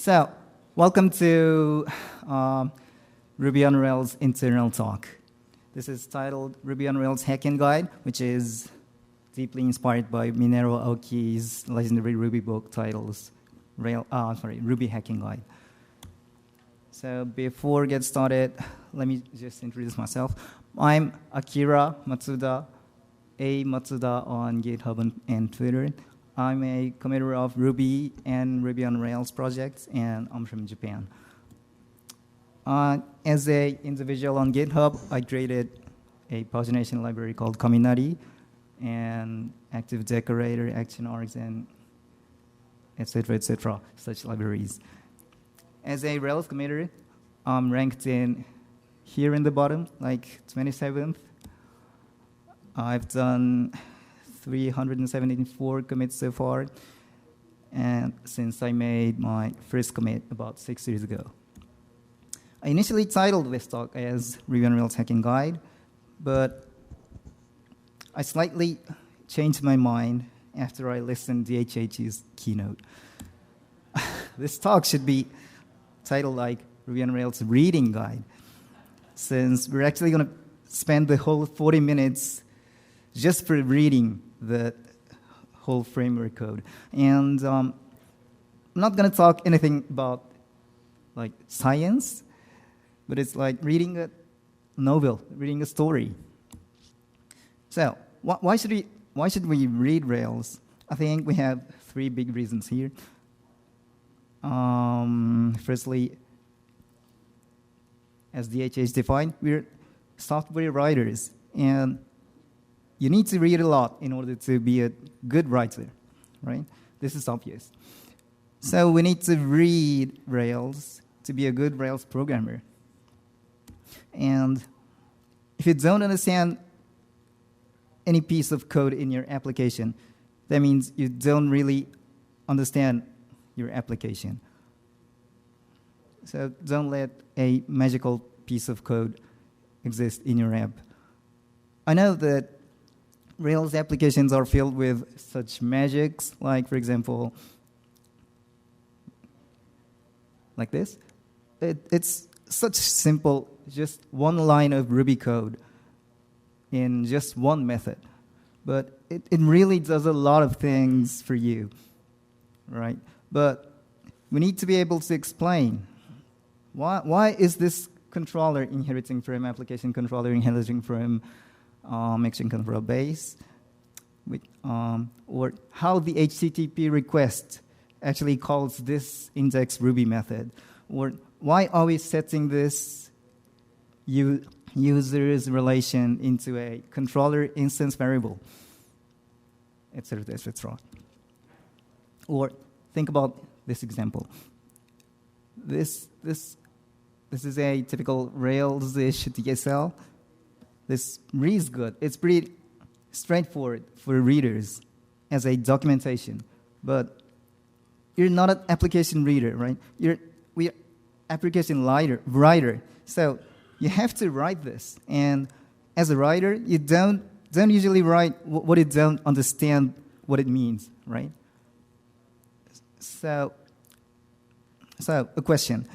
So, welcome to Ruby on Rails internal talk. This is titled Ruby on Rails Hacking Guide, which is deeply inspired by Minoru Aoki's legendary Ruby book titled Ruby Hacking Guide. So before we get started, let me just introduce myself. I'm Akira Matsuda, Matsuda on GitHub and Twitter. I'm a committer of Ruby and Ruby on Rails projects, and I'm from Japan. As an individual on GitHub, I created a pagination library called Kaminari, and activedecorator, actionargs, and etc., such libraries. As a Rails committer, I'm ranked here in the bottom, like 27th. I've done 374 commits so far, and since I made my first commit about 6 years ago. I initially titled this talk as Ruby on Rails Hacking Guide, but I slightly changed my mind after I listened to DHH's keynote. This talk should be titled like Ruby on Rails Reading Guide, since we're actually going to spend the whole 40 minutes just for reading the whole framework code. And I'm not going to talk anything about like science, but it's like reading a novel, reading a story. So why should we read Rails? I think we have three big reasons here. Firstly, as DHH defined, we're software writers, and you need to read a lot in order to be a good writer, right? This is obvious. So we need to read Rails to be a good Rails programmer. And if you don't understand any piece of code in your application, that means you don't really understand your application. So don't let a magical piece of code exist in your app. I know that Rails applications are filled with such magics, like, for example, like this. It's such simple, just one line of Ruby code in just one method. But it really does a lot of things for you, right? But we need to be able to explain why is this controller inheriting from application controller inheriting from action control base, or how the HTTP request actually calls this index Ruby method, or why are we setting this user's relation into a controller instance variable, etc., etc. Or think about this example. This is a typical Rails-ish DSL. This reads good. It's pretty straightforward for readers as a documentation, but you're not an application reader, right? We're application writer. So you have to write this, and as a writer, you don't usually write what you don't understand what it means, right? So a question.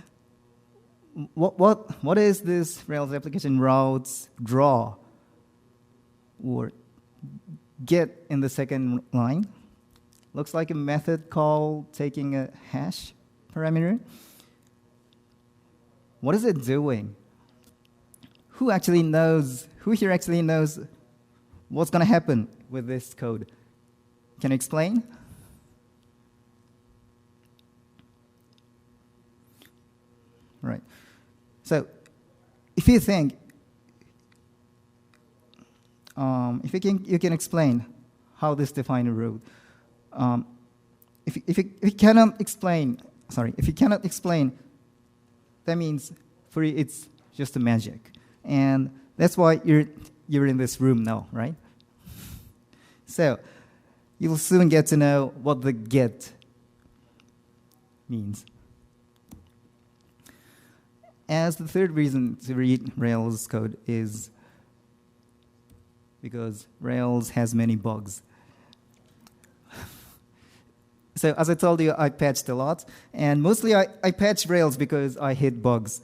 What is this Rails application routes draw or get in the second line? Looks like a method call taking a hash parameter. What is it doing? Who here actually knows what's going to happen with this code? Can you explain? Right. So, if you think, you can explain how this defines a route. If you cannot explain, that means for you it's just a magic, and that's why you're in this room now, right? So, you'll soon get to know what the get means. As the third reason to read Rails code is because Rails has many bugs. So as I told you, I patched a lot. And mostly I patched Rails because I hit bugs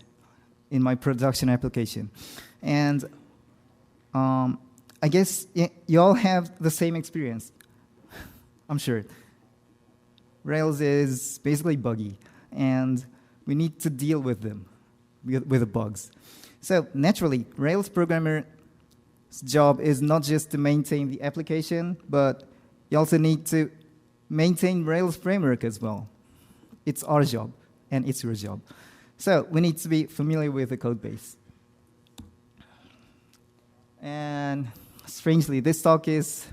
in my production application. And I guess you all have the same experience. I'm sure. Rails is basically buggy, and we need to deal with them, with the bugs. So naturally, Rails programmer's job is not just to maintain the application, but you also need to maintain Rails framework as well. It's our job, and it's your job. So we need to be familiar with the code base. And strangely, this talk is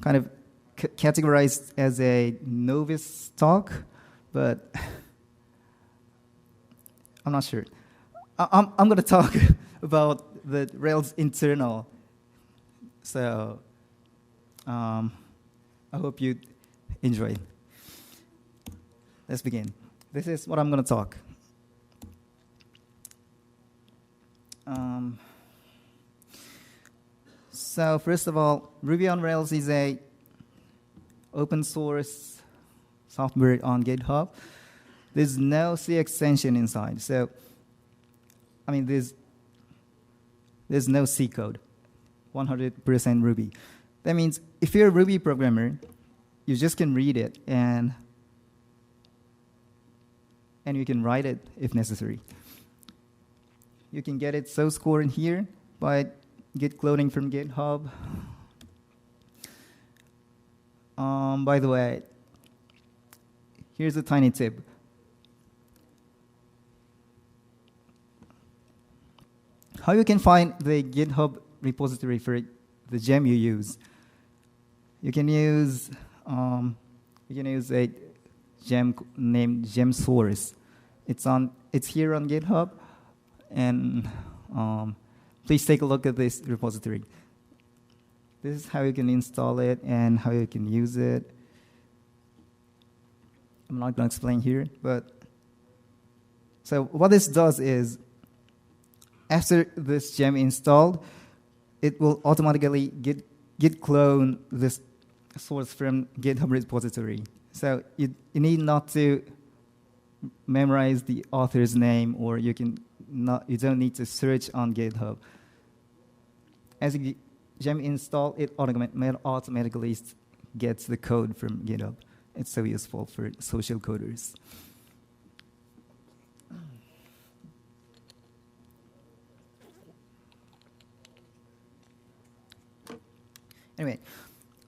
kind of categorized as a novice talk, but I'm not sure. I'm going to talk about the Rails internal. So I hope you enjoy. Let's begin. This is what I'm going to talk. So first of all, Ruby on Rails is a open source software on GitHub. There's no C extension inside. So, I mean, there's no C code, 100% Ruby. That means if you're a Ruby programmer, you just can read it and you can write it if necessary. You can get its source code in here by git cloning from GitHub. By the way, here's a tiny tip. How you can find the GitHub repository for the gem you use? You can use a gem named gem source. It's here on GitHub, and please take a look at this repository. This is how you can install it and how you can use it. I'm not going to explain here, but so what this does is, after this gem installed, it will automatically git clone this source from GitHub repository. So you need not to memorize the author's name, or you don't need to search on GitHub. As you gem install, it automatically gets the code from GitHub. It's so useful for social coders. Anyway,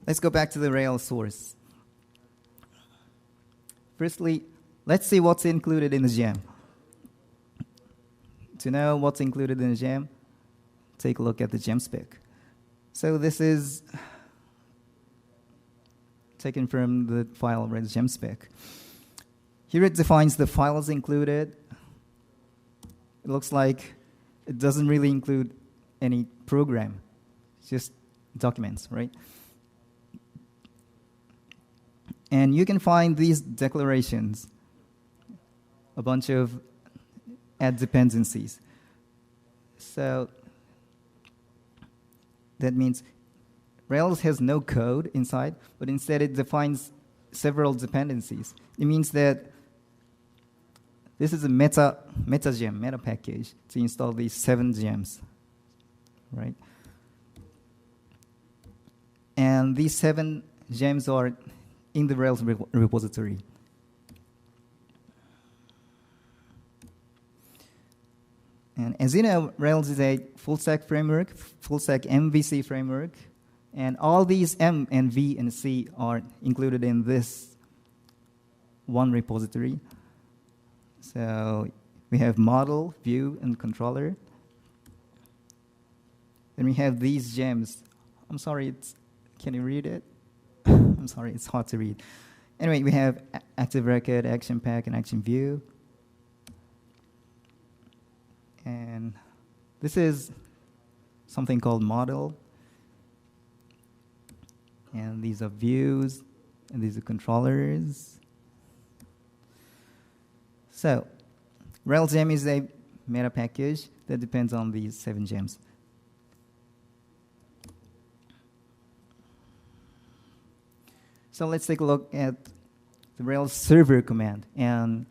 let's go back to the Rails source. Firstly, let's see what's included in the gem. To know what's included in the gem, take a look at the gem spec. So this is taken from the file Rails gem spec. Here it defines the files included. It looks like it doesn't really include any program, just documents, right? And you can find these declarations, a bunch of add dependencies. So that means Rails has no code inside, but instead it defines several dependencies. It means that this is a meta gem, meta package to install these 7 gems, right? And these 7 gems are in the Rails repository. And as you know, Rails is a full-stack framework, full-stack MVC framework, and all these M and V and C are included in this one repository. So we have model, view, and controller. Then we have these gems. I'm sorry, can you read it? I'm sorry, it's hard to read. Anyway, we have active record, action pack, and action view. And this is something called model. And these are views, and these are controllers. So Rails gem is a meta package that depends on these 7 gems. So let's take a look at the Rails server command. And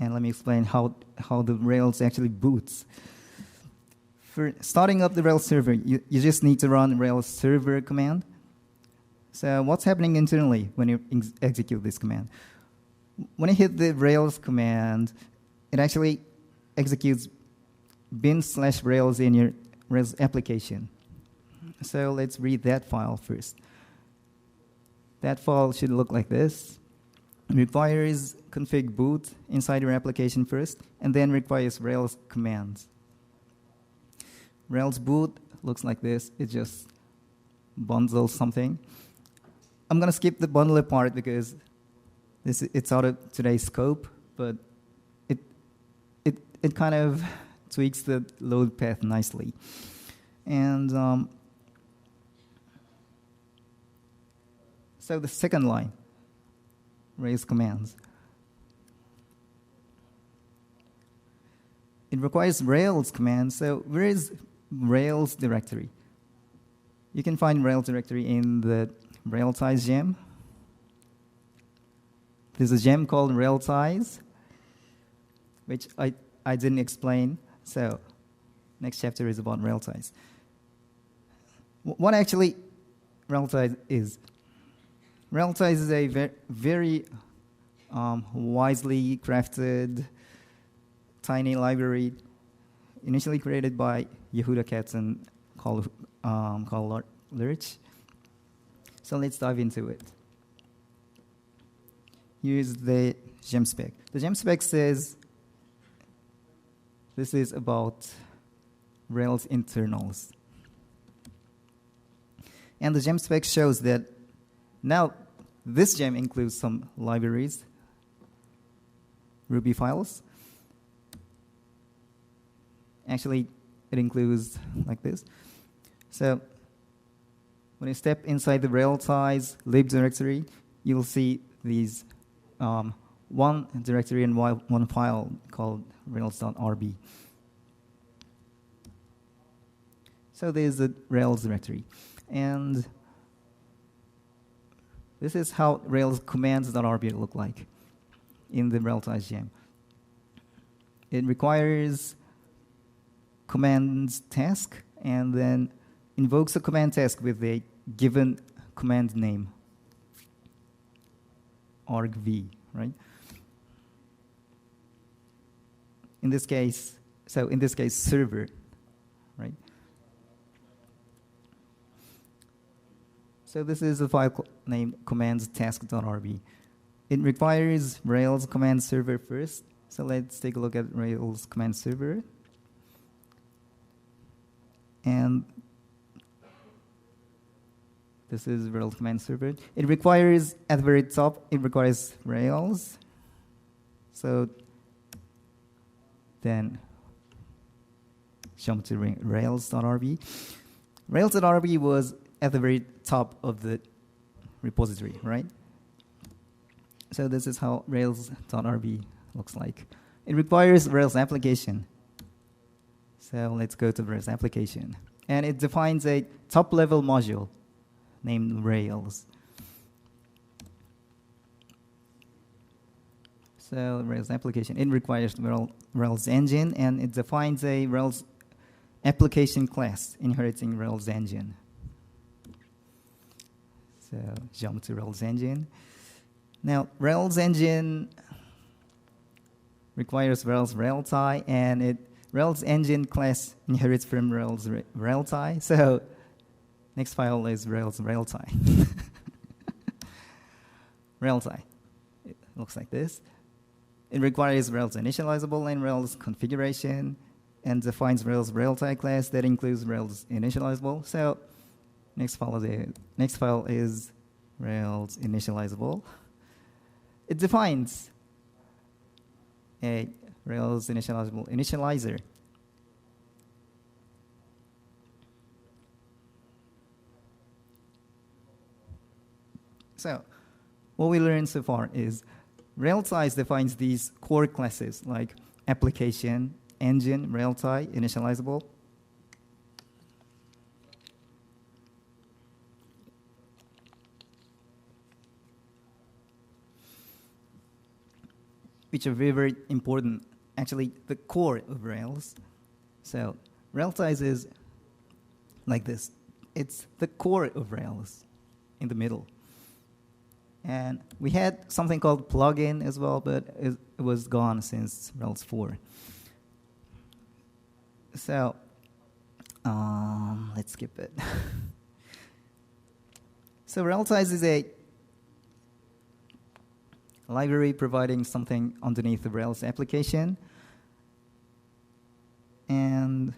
let me explain how the Rails actually boots. For starting up the Rails server, you just need to run Rails server command. So what's happening internally when you execute this command? When you hit the Rails command, it actually executes bin/Rails in your Rails application. So let's read that file first. That file should look like this. It requires config boot inside your application first, and then requires Rails commands. Rails boot looks like this. It just bundles something. I'm going to skip the bundler part because it's out of today's scope, but it kind of tweaks the load path nicely. And so the second line, Rails commands. It requires Rails commands. So where is Rails directory? You can find Rails directory in the Railsize gem. There's a gem called Railsize, which I didn't explain. So next chapter is about Railsize. What actually Railsize is? Railsize is a very wisely crafted tiny library initially created by Yehuda Katz and Carl Lurch. So let's dive into it. Here's the gem spec. The gem spec says this is about Rails internals. And the gem spec shows that now this gem includes some libraries, Ruby files. Actually, it includes like this. So when you step inside the Railsize lib directory, you'll see these one directory and one file called Rails.rb. So there's the Rails directory. And this is how Rails commands.rb look like in the Railsize gem. It requires commands task and then invokes a command task with a given command name, argv, right? In this case, server, right? So this is a file named commands-task.rb. It requires Rails command server first. So let's take a look at Rails command server. And this is Rails command server. It requires, at the very top, it requires Rails. So then jump to Rails.rb. Rails.rb was at the very top of the repository, right? So this is how Rails.rb looks like. It requires Rails application. So let's go to Rails application. And it defines a top-level module named Rails. So Rails application, it requires Rails engine, and it defines a Rails application class inheriting Rails engine. So jump to Rails engine. Now, Rails engine requires Rails Railtie, and Rails engine class inherits from Rails Railtie. So next file is Rails Railtie. Railtie. It looks like this. It requires Rails initializable and Rails configuration, and defines Rails Railtie class that includes Rails initializable. So next file is Rails initializable. It defines a Rails initializable initializer. So what we learned so far is Railsize defines these core classes like application, engine, Railtie, initializable. which are very, very important, actually the core of Rails. So Railsize is like this. It's the core of Rails in the middle. And we had something called plugin as well, but it was gone since Rails 4. So let's skip it. So Railsize is a library providing something underneath the Rails application. And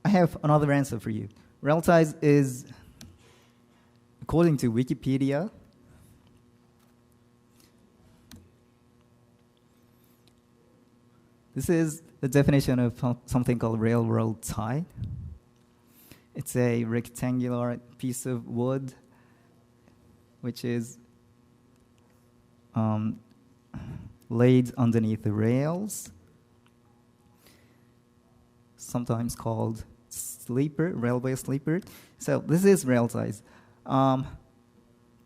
I have another answer for you. Railsize is, according to Wikipedia, this is the definition of something called railroad tie. It's a rectangular piece of wood which is laid underneath the rails, sometimes called sleeper, railway sleeper. So this is Railsize.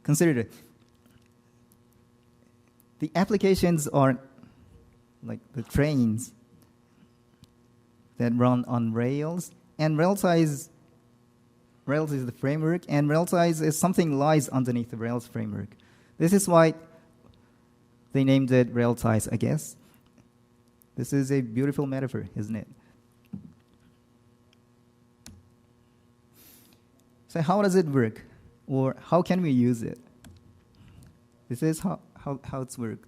Consider it. The applications are like the trains that run on rails, and Rails is the framework, and Railsize is something lies underneath the Rails framework. This is why they named it Railsize, I guess. This is a beautiful metaphor, isn't it? So how does it work? Or how can we use it? This is how it's worked.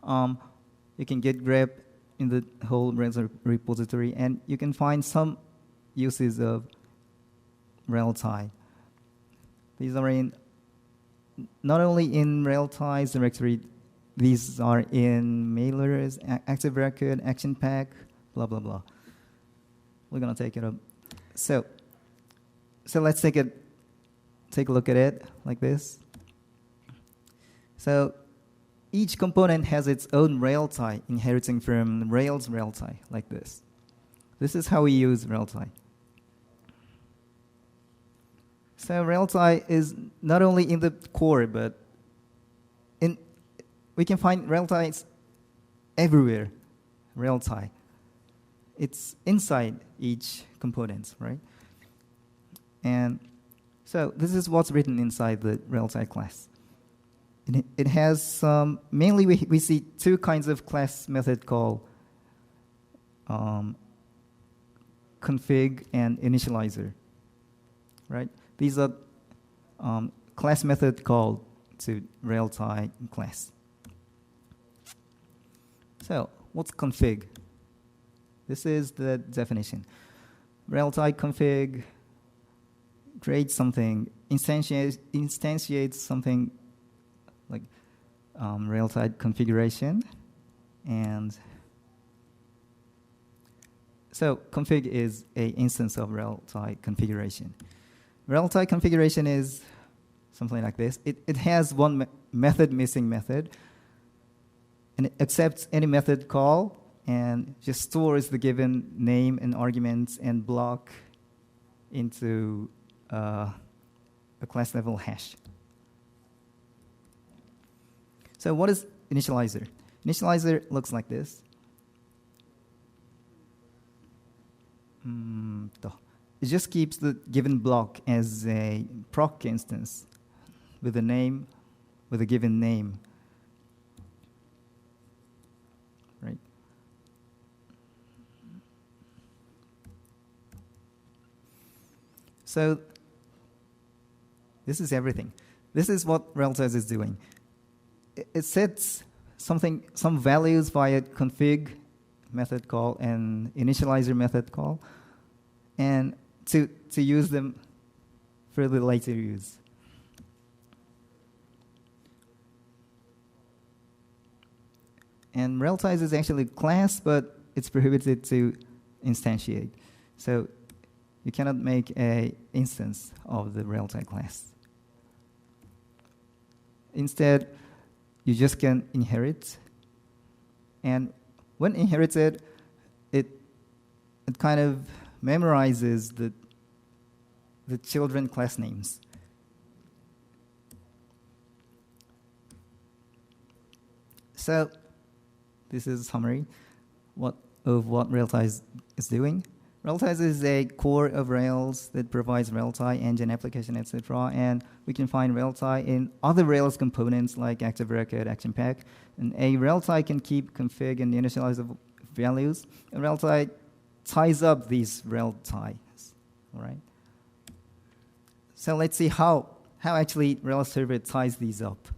You can git grep in the whole Rails repository, and you can find some uses of Railsize. These are in not only in Railsize directory, these are in mailers, active record, action pack, blah blah blah. We're gonna take it up. So let's take a look at it like this. So each component has its own Railsize inheriting from Rails Railsize like this. This is how we use Railsize. So Railsize is not only in the core, but we can find Railsize everywhere. Railsize. It's inside each component, right? And so this is what's written inside the Railsize class. It has mainly we see two kinds of class method called config and initializer, right? These are class method called to Railsize class. So what's config? This is the definition. Railsize config creates something, instantiates something like Railsize configuration, and so config is an instance of Railsize configuration. Railsize configuration is something like this. It has one missing method, and it accepts any method call and just stores the given name and arguments and block into a class level hash. So what is initializer? Initializer looks like this. It just keeps the given block as a proc instance with a name, with a given name. Right? So this is everything. This is what Railsize is doing. It sets some values via config method call and initializer method call, and to use them for the later use. And Railsize is actually a class, but it's prohibited to instantiate. So you cannot make an instance of the Railsize class. Instead, you just can inherit. And when inherited, it kind of memorizes the children class names. So this is a summary of what Railtie is doing. Railtie is a core of Rails that provides Railtie engine application, etc. And we can find Railtie in other Rails components like active record, action pack. And a Railtie can keep config and initialize the values. And Railtie ties up these Railties. All right. So let's see how actually Rails server ties these up,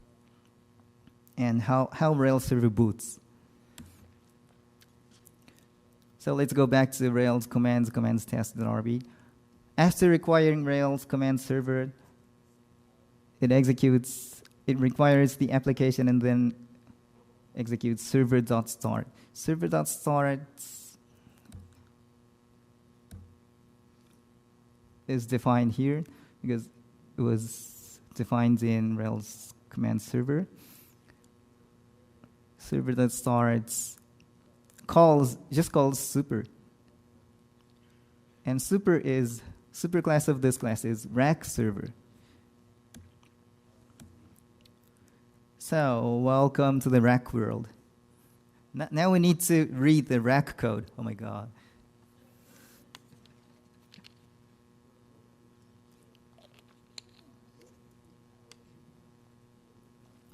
and how Rails server boots. So let's go back to Rails commands test.rb. After requiring Rails command server, it requires the application and then executes server.start. Server.start is defined here because it was defined in Rails command server. Server.start calls super. And super class of this class is rack server. So welcome to the rack world. Now we need to read the rack code. Oh my God.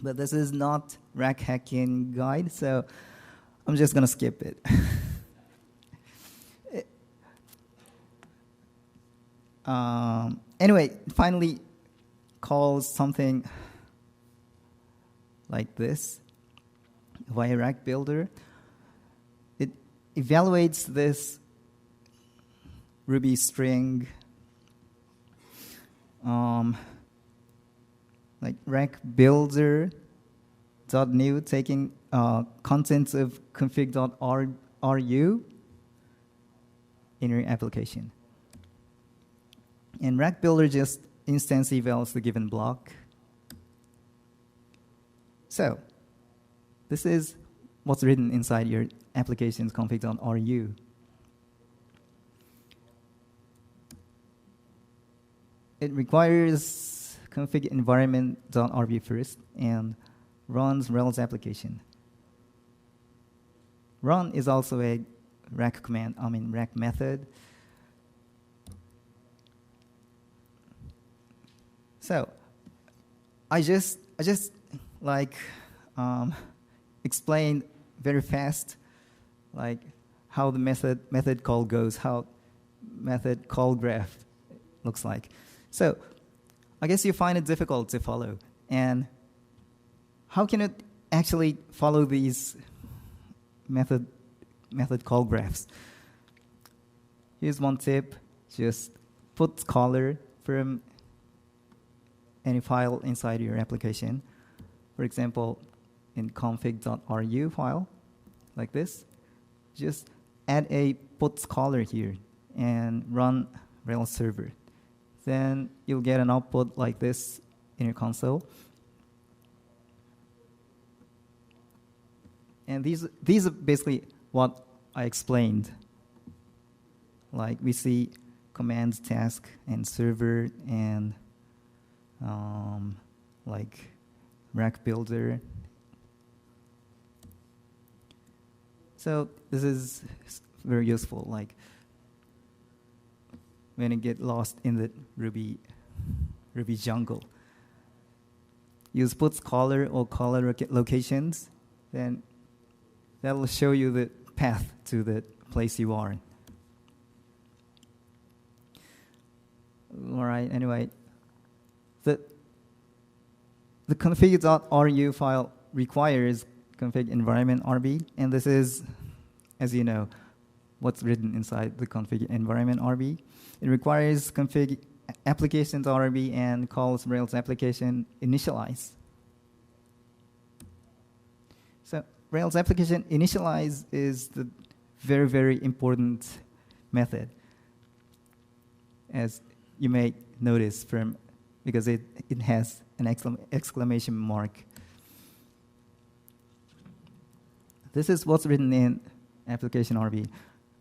But this is not rack hacking guide, so I'm just going to skip it. Anyway, finally calls something like this via rack builder. It evaluates this Ruby string like rack builder .new taking contents of config.ru in your application. And rack builder just instance evals the given block. So this is what's written inside your application's config.ru. It requires config environment.rb first and runs Rails application. Run is also a rack command, rack method. So I just like explain very fast like how the method call goes, how method call graph looks like. So I guess you find it difficult to follow. And how can it actually follow these method call graphs? Here's one tip. Just put caller from any file inside your application. For example, in config.ru file, like this, just add a puts caller here and run Rails server. Then you'll get an output like this in your console. And these are basically what I explained. Like we see commands, task, and server, and like rack builder. So this is very useful. Like when you get lost in the Ruby jungle, use puts caller or caller locations, then that will show you the path to the place you are. All right, anyway, the config.ru file requires config environment RB, and this is, as you know, what's written inside the config environment RB. It requires config applications.rb and calls Rails application initialize. So Rails application initialize is the very, very important method, as you may notice because it has an exclamation mark. This is what's written in application RB.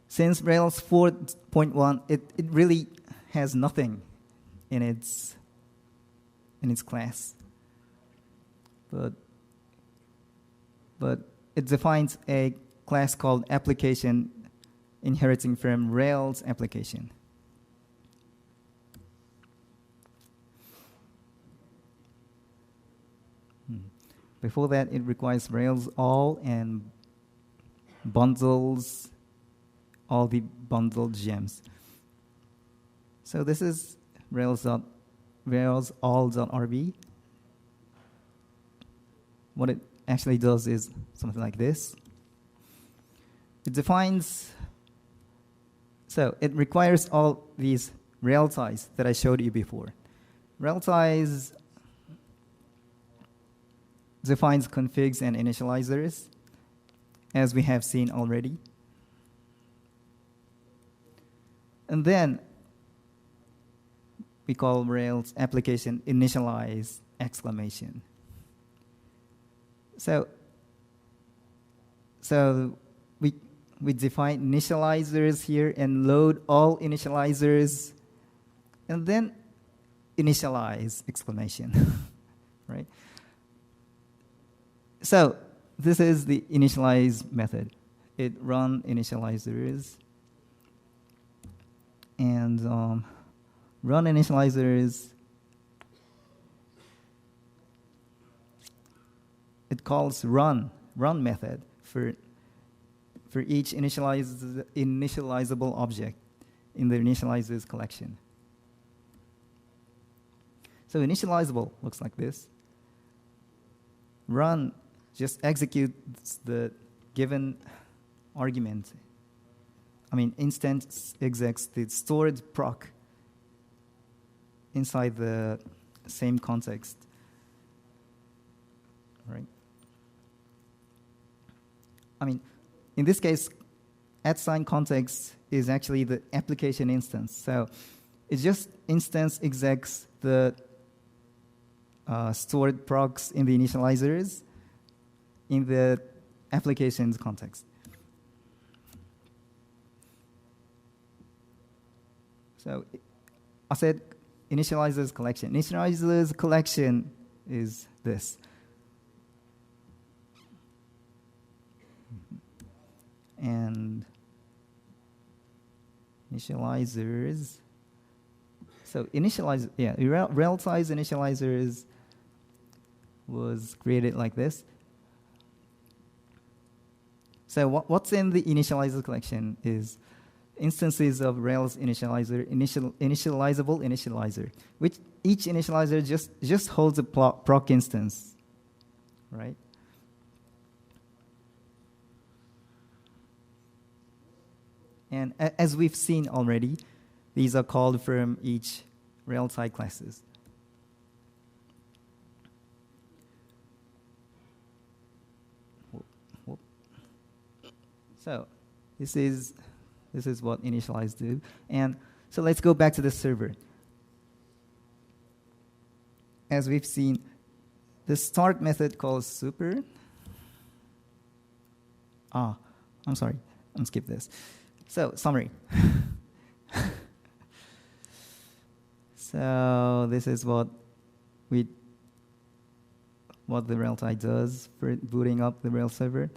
Since Rails 4.1, it really has nothing in its class. But but it defines a class called application inheriting from Rails application. Before that, it requires Rails all and bundles all the bundled gems. So this is RailsAll.rb. What it actually does is something like this. It defines, so it requires all these rail ties that I showed you before. Rail ties defines configs and initializers, as we have seen already. And then we call Rails application initialize exclamation. So we define initializers here and load all initializers and then initialize exclamation, right? So this is the initialize method. It run initializers and run initializers. It calls run method for each initializable object in the initializers collection. So initializable looks like this. Run just executes the given argument. I mean, instance executes the stored proc inside the same context, right? I mean, in this case, @context is actually the application instance. So it just instance executes the stored procs in the initializers in the application's context. So I said initializers collection. Initializers collection is this. And initializers. So initialize, yeah, rel size initializers was created like this. So what's in the initializer collection is instances of Rails initializer, initializable initializer, which each initializer just holds a proc instance, right? And as we've seen already, these are called from each Rails side classes. So this is what initialize do. And so let's go back to the server. As we've seen, the start method calls super. I'm sorry, I'm skip this. So summary. So this is what the Rails side does for booting up the Rails server.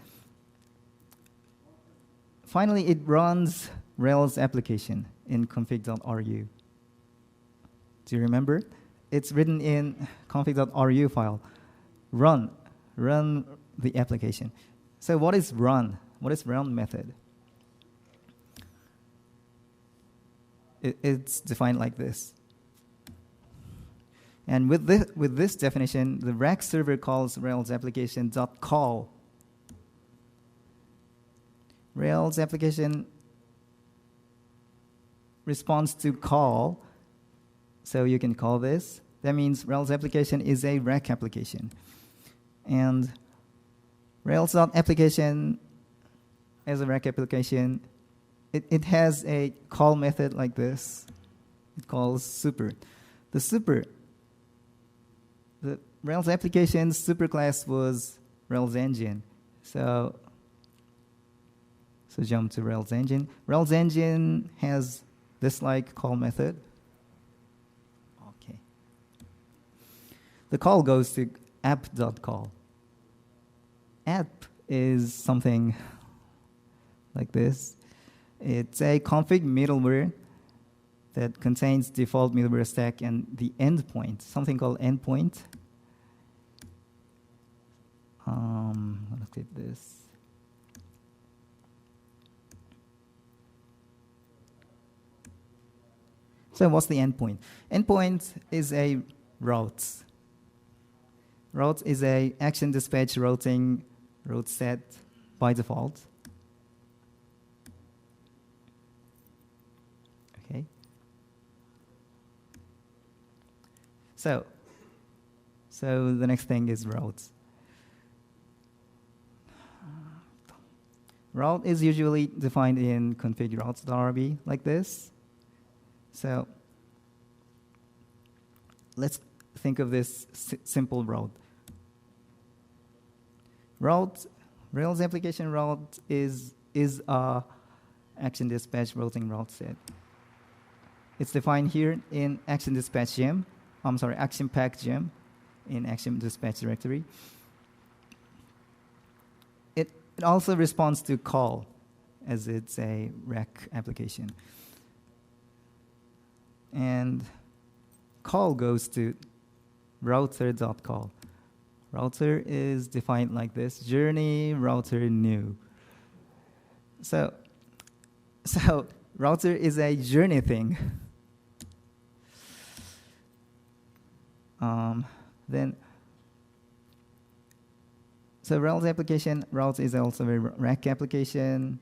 Finally, it runs Rails application in config.ru. Do you remember? It's written in config.ru file. Run the application. So what is run? What is run method? It's defined like this. And with this definition, the rack server calls Rails application.call. Rails application responds to call, so you can call this. That means Rails application is a rack application. And Rails.application as a rack application, it has a call method like this. It calls super. The Rails application's superclass was Rails engine. So jump to Rails engine. Rails engine has this like call method. Okay. The call goes to app.call. App is something like this. It's a config middleware that contains default middleware stack and the endpoint, something called endpoint. I'm going to click this. So what's the endpoint? Endpoint is a route. Route is a action dispatch routing route set by default. Okay. So the next thing is routes. Route is usually defined in config routes.rb like this. So let's think of this simple route. Rails application route is a action dispatch routing route set. It's defined here in action dispatch gem. Action pack gem in action dispatch directory. It also responds to call, as it's a rack application. And call goes to router.call. Router is defined like this: journey router new. So router is a journey thing. So Rails application, Rails is also a rack application.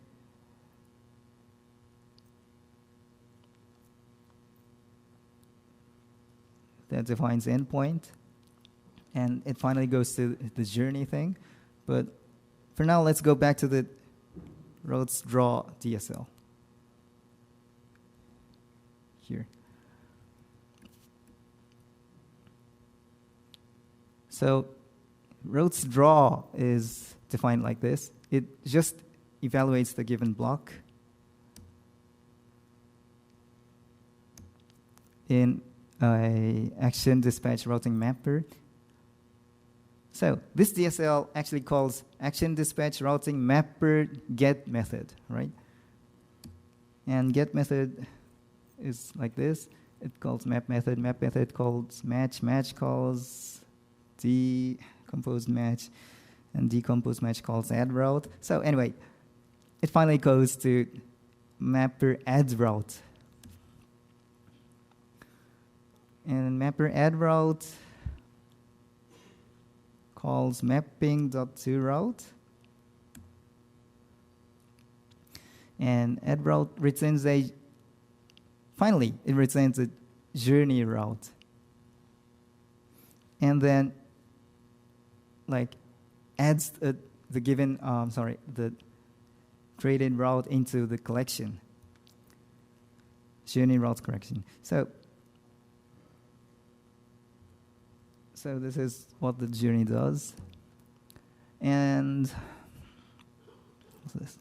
That defines endpoint. And it finally goes to the journey thing. But for now, let's go back to the routes draw DSL. Here. So routes draw is defined like this. It just evaluates the given block in a action dispatch routing mapper. So this DSL actually calls action dispatch routing mapper get method, right? And get method is like this. It calls map method calls match calls decomposed match, and decomposed match calls add route. So anyway, it finally goes to mapper add route. And mapper add route calls mapping.toRoute. And add route returns finally, it returns a journey route. And then adds the given, the created route into the collection. Journey route collection. So this is what the journey does. And what's this?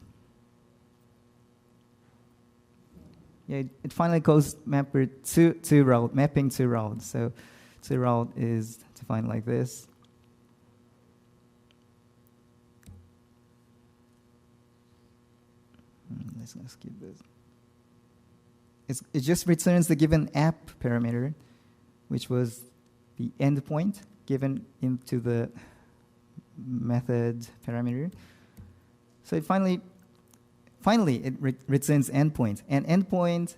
Yeah, it finally calls mapper to route, mapping to route. So to route is defined like this. Let's skip this. It just returns the given app parameter, which was the endpoint given into the method parameter. So it finally it returns endpoint. And endpoint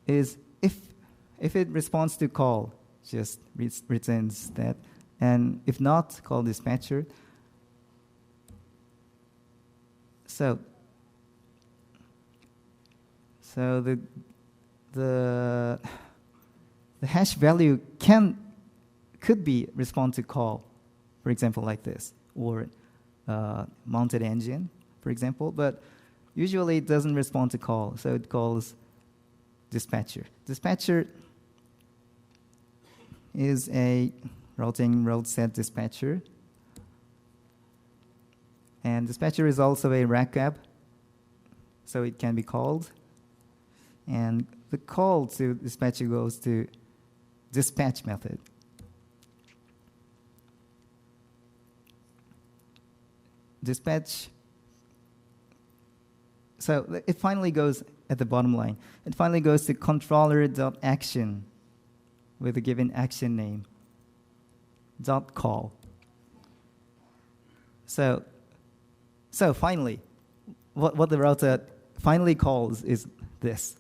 is if it responds to call, just returns that. And if not, call dispatcher. So the hash value could be respond to call, for example, like this, or mounted engine, for example, but usually it doesn't respond to call, so it calls dispatcher. Dispatcher is a routing route set dispatcher, and dispatcher is also a rack app, so it can be called, and the call to dispatcher goes to dispatch method. dispatch. So it finally goes at the bottom line. It finally goes to controller.action with a given action name .call. So finally, what the router finally calls is this: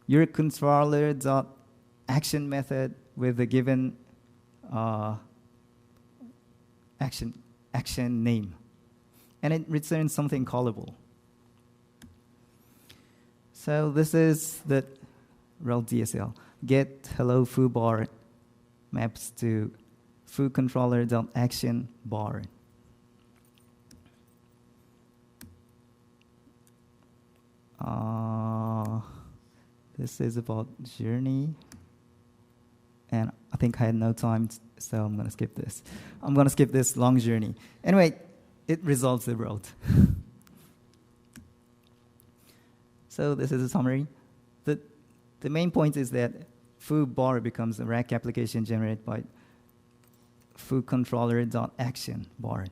your controller.action method with a given action name, and it returns something callable. So this is the rel DSL. Get hello foo bar maps to foo controller.action bar. This is about journey, and I think I had no time, so I'm going to skip this. I'm going to skip this long journey. Anyway, it resolves the route. So this is a summary. The main point is that foo bar becomes a rack application generated by foo controller.action bar.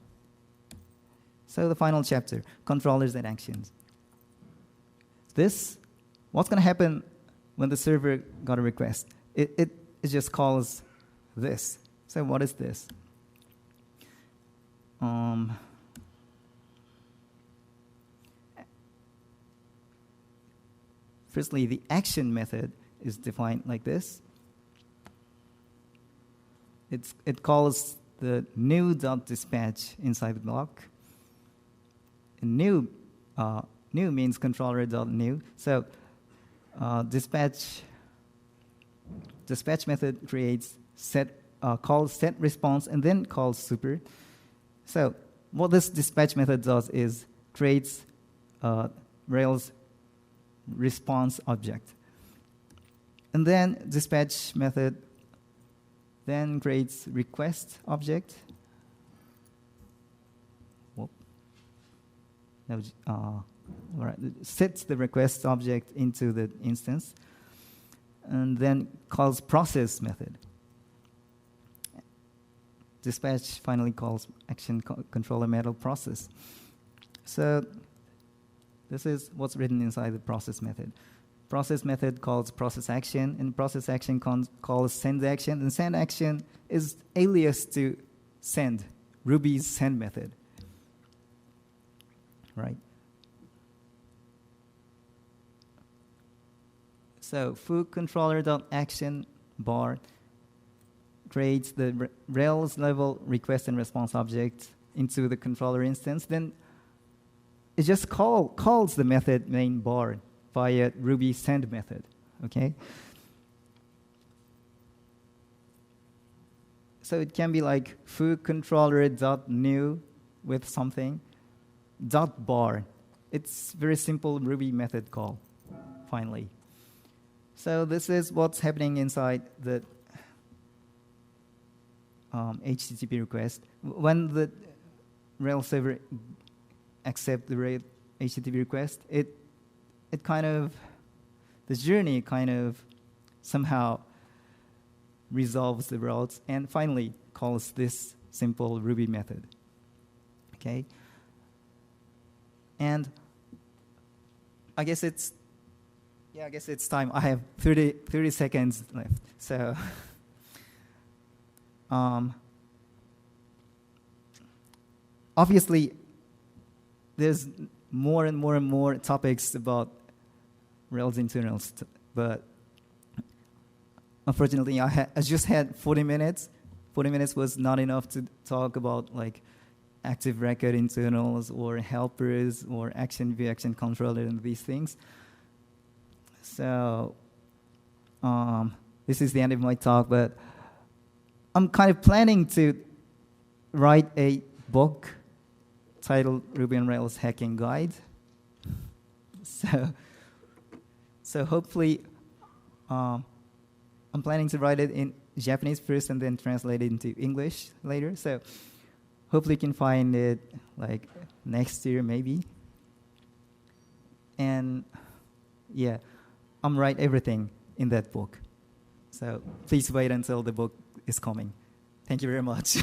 So the final chapter, controllers and actions. What's going to happen when the server got a request? It just calls this. So what is this? Firstly, the action method is defined like this. It calls the new.dispatch inside the block. And new means controller.new. So dispatch method creates calls set response and then calls super. So what this dispatch method does is creates Rails response object. And then dispatch method then creates request object. Sets the request object into the instance, and then calls process method. Dispatch finally calls action controller method process. So this is what's written inside the process method. Process method calls process action, and process action calls send action, and send action is alias to send, Ruby's send method. Right. So foo controller.action bar creates the Rails level request and response object into the controller instance. Then it just calls the method main bar via Ruby send method. Okay. So it can be like foo controller.new with something .bar. It's very simple Ruby method call, finally. So this is what's happening inside the HTTP request. When the Rails server accepts the HTTP request, the journey kind of somehow resolves the routes and finally calls this simple Ruby method. Okay. And I guess it's time. I have 30 seconds left. So obviously there's more and more topics about Rails internals, but unfortunately I just had 40 minutes. 40 minutes was not enough to talk about like active record internals or helpers or action view, action controller, and these things. So this is the end of my talk, but I'm kind of planning to write a book titled Ruby on Rails Hacking Guide. So hopefully I'm planning to write it in Japanese first and then translate it into English later. So hopefully you can find it like next year maybe. And yeah, I'm write everything in that book. So please wait until the book is coming. Thank you very much.